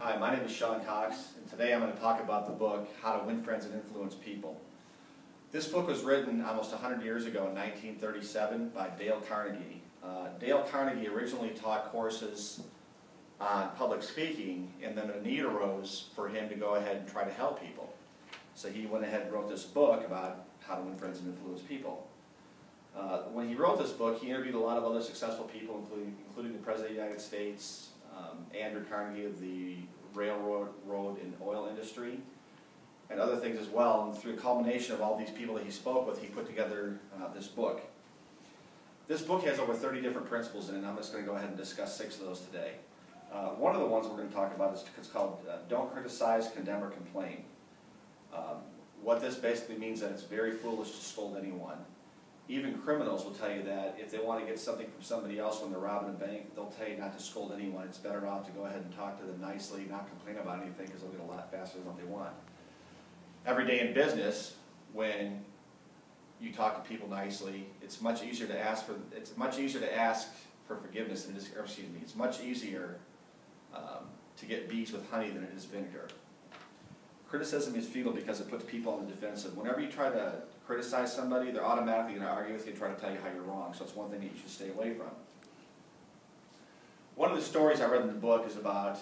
Hi, my name is Sean Cox, and today I'm going to talk about the book, How to Win Friends and Influence People. This book was written almost 100 years ago in 1937 by Dale Carnegie. Dale Carnegie originally taught courses on public speaking, and then a need arose for him to go ahead and try to help people. So he went ahead and wrote this book about how to win friends and influence people. When he wrote this book, he interviewed a lot of other successful people, including the President of the United States, Andrew Carnegie of the railroad and oil industry, and other things as well. And through a culmination of all these people that he spoke with, he put together this book. This book has over 30 different principles in it, and I'm just going to go ahead and discuss 6 of those today. One of the ones we're going to talk about is it's called Don't Criticize, Condemn, or Complain. What this basically means is that it's very foolish to scold anyone. Even criminals will tell you that if they want to get something from somebody else when they're robbing a bank, they'll tell you not to scold anyone. It's better off to go ahead and talk to them nicely, not complain about anything, because they'll get a lot faster than what they want. Every day in business, when you talk to people nicely, it's much easier to ask for forgiveness than it is, or excuse me, it's much easier to get bees with honey than it is vinegar. Criticism is futile because it puts people on the defensive. Whenever you try to criticize somebody, they're automatically going to argue with you and try to tell you how you're wrong. So it's one thing that you should stay away from. One of the stories I read in the book is about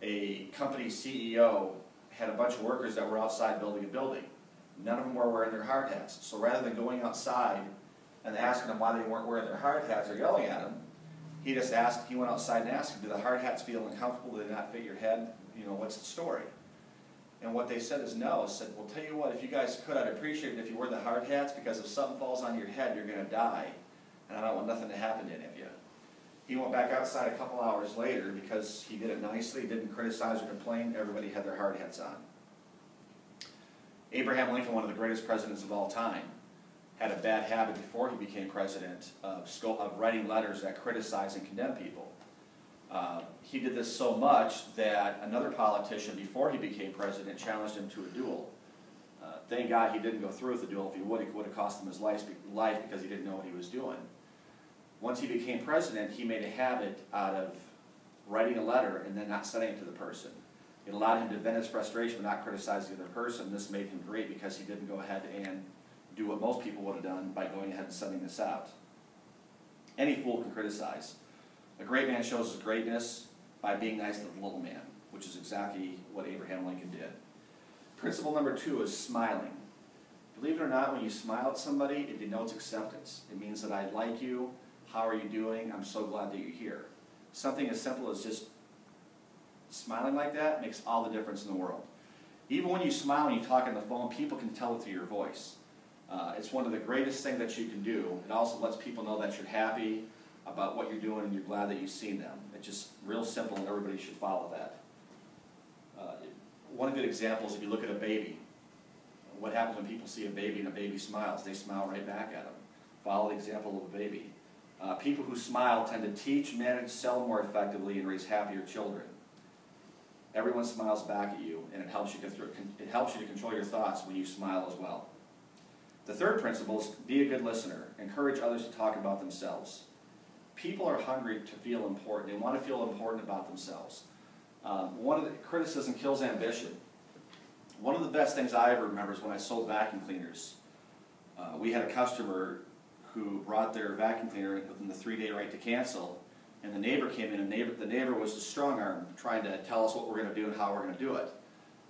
a company CEO had a bunch of workers that were outside building a building. None of them were wearing their hard hats. So rather than going outside and asking them why they weren't wearing their hard hats or yelling at them, he went outside and asked them, do the hard hats feel uncomfortable? Do they not fit your head? You know, what's the story? And what they said is no. Said, well, tell you what, if you guys could, I'd appreciate it if you wore the hard hats, because if something falls on your head, you're going to die, and I don't want nothing to happen to any of you. He went back outside a couple hours later because he did it nicely, didn't criticize or complain. Everybody had their hard hats on. Abraham Lincoln, one of the greatest presidents of all time, had a bad habit before he became president of writing letters that criticize and condemn people. He did this so much that another politician, before he became president, challenged him to a duel. Thank God he didn't go through with the duel. If he would, it would have cost him his life because he didn't know what he was doing. Once he became president, he made a habit out of writing a letter and then not sending it to the person. It allowed him to vent his frustration but not criticize the other person. This made him great because he didn't go ahead and do what most people would have done by going ahead and sending this out. Any fool can criticize. A great man shows his greatness by being nice to the little man, which is exactly what Abraham Lincoln did. Principle number 2 is smiling. Believe it or not, when you smile at somebody, it denotes acceptance. It means that I like you, how are you doing, I'm so glad that you're here. Something as simple as just smiling like that makes all the difference in the world. Even when you smile and you talk on the phone, people can tell it through your voice. It's one of the greatest things that you can do. It also lets people know that you're happy about what you're doing and you're glad that you've seen them. It's just real simple and everybody should follow that. One good example is if you look at a baby. What happens when people see a baby and a baby smiles? They smile right back at them. Follow the example of a baby. People who smile tend to teach, manage, sell more effectively, and raise happier children. Everyone smiles back at you, and it helps you to control your thoughts when you smile as well. The third principle is be a good listener. Encourage others to talk about themselves. People are hungry to feel important. They want to feel important about themselves. Criticism kills ambition. One of the best things I ever remember is when I sold vacuum cleaners. We had a customer who brought their vacuum cleaner within the 3-day right to cancel, and the neighbor came in, and the neighbor was the strong arm trying to tell us what we're going to do and how we're going to do it.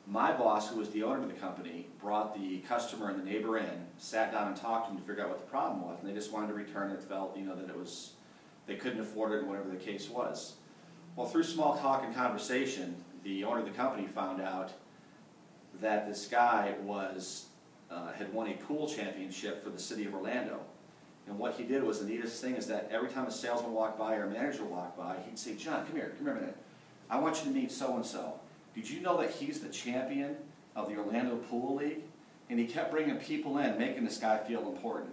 My boss, who was the owner of the company, brought the customer and the neighbor in, sat down and talked to them to figure out what the problem was, and they just wanted to return it, felt that it was, they couldn't afford it, and whatever the case was. Well, through small talk and conversation, the owner of the company found out that this guy had won a pool championship for the city of Orlando. And what he did was, the neatest thing is that every time a salesman walked by or a manager walked by, he'd say, John, come here a minute. I want you to meet so-and-so. Did you know that he's the champion of the Orlando Pool League? And he kept bringing people in, making this guy feel important.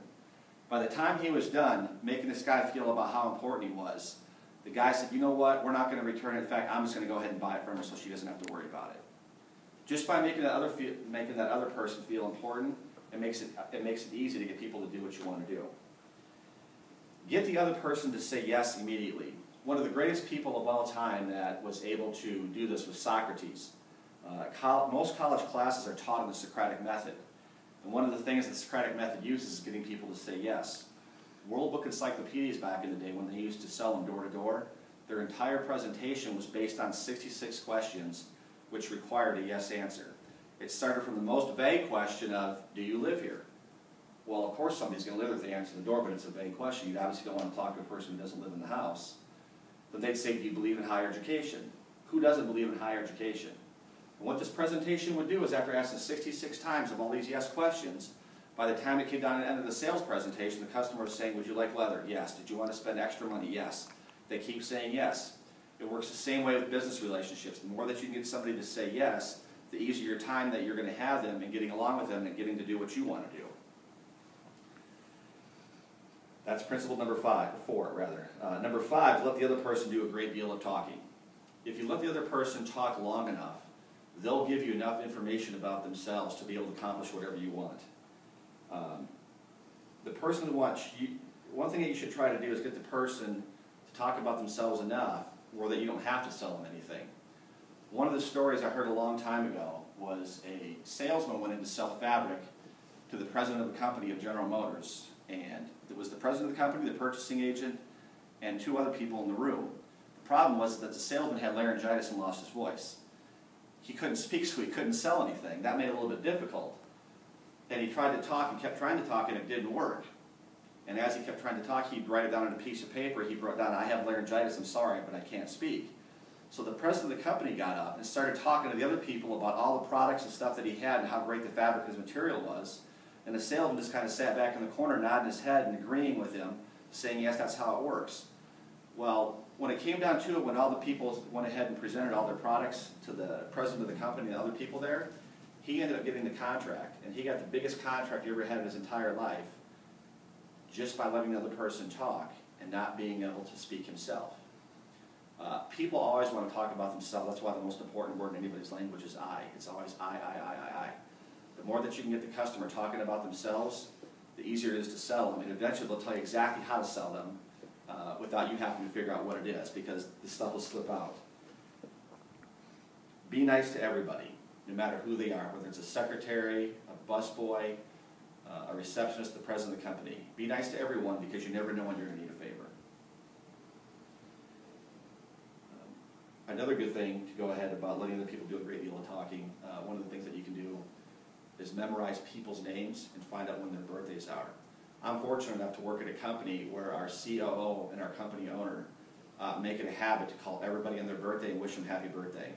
By the time he was done making this guy feel about how important he was, the guy said, you know what, we're not going to return it. In fact, I'm just going to go ahead and buy it from her so she doesn't have to worry about it. Just by making that other person feel important, it makes it easy to get people to do what you want to do. Get the other person to say yes immediately. One of the greatest people of all time that was able to do this was Socrates. Most college classes are taught in the Socratic method. And one of the things the Socratic method uses is getting people to say yes. World Book encyclopedias back in the day, when they used to sell them door to door, their entire presentation was based on 66 questions which required a yes answer. It started from the most vague question of, do you live here? Well, of course somebody's going to live if they answer the door, but it's a vague question. You obviously don't want to talk to a person who doesn't live in the house. Then they'd say, do you believe in higher education? Who doesn't believe in higher education? And what this presentation would do is, after asking 66 times of all these yes questions, by the time it came down to the end of the sales presentation, the customer was saying, would you like leather? Yes. Did you want to spend extra money? Yes. They keep saying yes. It works the same way with business relationships. The more that you can get somebody to say yes, the easier time that you're going to have them in getting along with them and getting to do what you want to do. That's principle number 4. Number 5, let the other person do a great deal of talking. If you let the other person talk long enough, they'll give you enough information about themselves to be able to accomplish whatever you want. One thing that you should try to do is get the person to talk about themselves enough where that you don't have to sell them anything. One of the stories I heard a long time ago was a salesman went in to sell fabric to the president of the company of General Motors. And it was the president of the company, the purchasing agent, and 2 other people in the room. The problem was that the salesman had laryngitis and lost his voice. He couldn't speak, so he couldn't sell anything. That made it a little bit difficult. And he tried to talk and kept trying to talk, and it didn't work. And as he kept trying to talk, he'd write it down on a piece of paper. He wrote down, I have laryngitis, I'm sorry, but I can't speak. So the president of the company got up and started talking to the other people about all the products and stuff that he had and how great the fabric his material was. And the salesman just kind of sat back in the corner, nodding his head and agreeing with him, saying, yes, that's how it works. Well, when it came down to it, when all the people went ahead and presented all their products to the president of the company and the other people there, he ended up getting the contract. And he got the biggest contract he ever had in his entire life just by letting the other person talk and not being able to speak himself. People always want to talk about themselves. That's why the most important word in anybody's language is I. It's always I. The more that you can get the customer talking about themselves, the easier it is to sell them. And eventually they'll tell you exactly how to sell them without you having to figure out what it is, because the stuff will slip out. Be nice to everybody, no matter who they are, whether it's a secretary, a busboy, a receptionist, the president of the company. Be nice to everyone, because you never know when you're going to need a favor. Another good thing to go ahead about letting other people do a great deal of talking, one of the things that you can do is memorize people's names and find out when their birthdays are. I'm fortunate enough to work at a company where our COO and our company owner make it a habit to call everybody on their birthday and wish them happy birthday.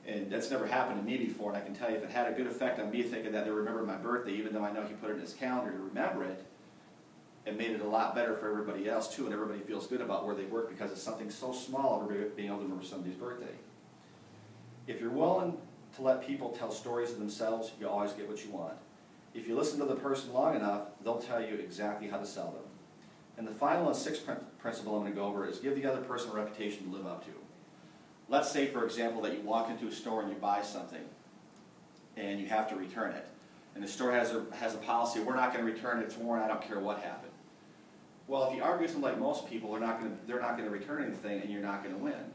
And that's never happened to me before, and I can tell you if it had a good effect on me thinking that they remembered my birthday, even though I know he put it in his calendar to remember it, it made it a lot better for everybody else too, and everybody feels good about where they work because it's something so small, everybody being able to remember somebody's birthday. If you're willing to let people tell stories of themselves, you always get what you want. If you listen to the person long enough, they'll tell you exactly how to sell them. And the final and sixth principle I'm going to go over is give the other person a reputation to live up to. Let's say, for example, that you walk into a store and you buy something and you have to return it. And the store has a policy, we're not going to return it, it's worn, I don't care what happened. Well, if you argue with them like most people, they're not going to return anything and you're not going to win.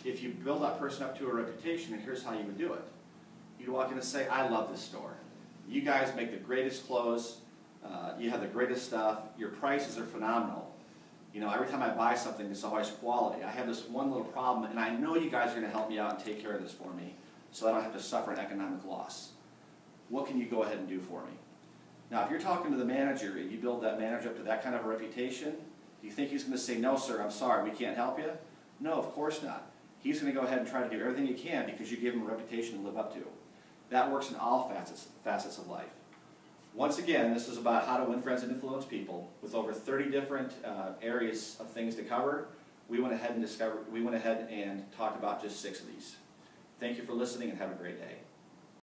If you build that person up to a reputation, and here's how you would do it. You'd walk in and say, I love this store. You guys make the greatest clothes, you have the greatest stuff, your prices are phenomenal. You know, every time I buy something, it's always quality. I have this one little problem, and I know you guys are going to help me out and take care of this for me, so I don't have to suffer an economic loss. What can you go ahead and do for me? Now, if you're talking to the manager and you build that manager up to that kind of a reputation, do you think he's going to say, no, sir, I'm sorry, we can't help you? No, of course not. He's going to go ahead and try to do everything he can because you give him a reputation to live up to. That works in all facets of life. Once again, this is about how to win friends and influence people. With over 30 different areas of things to cover, we went ahead and talked about just 6 of these. Thank you for listening and have a great day.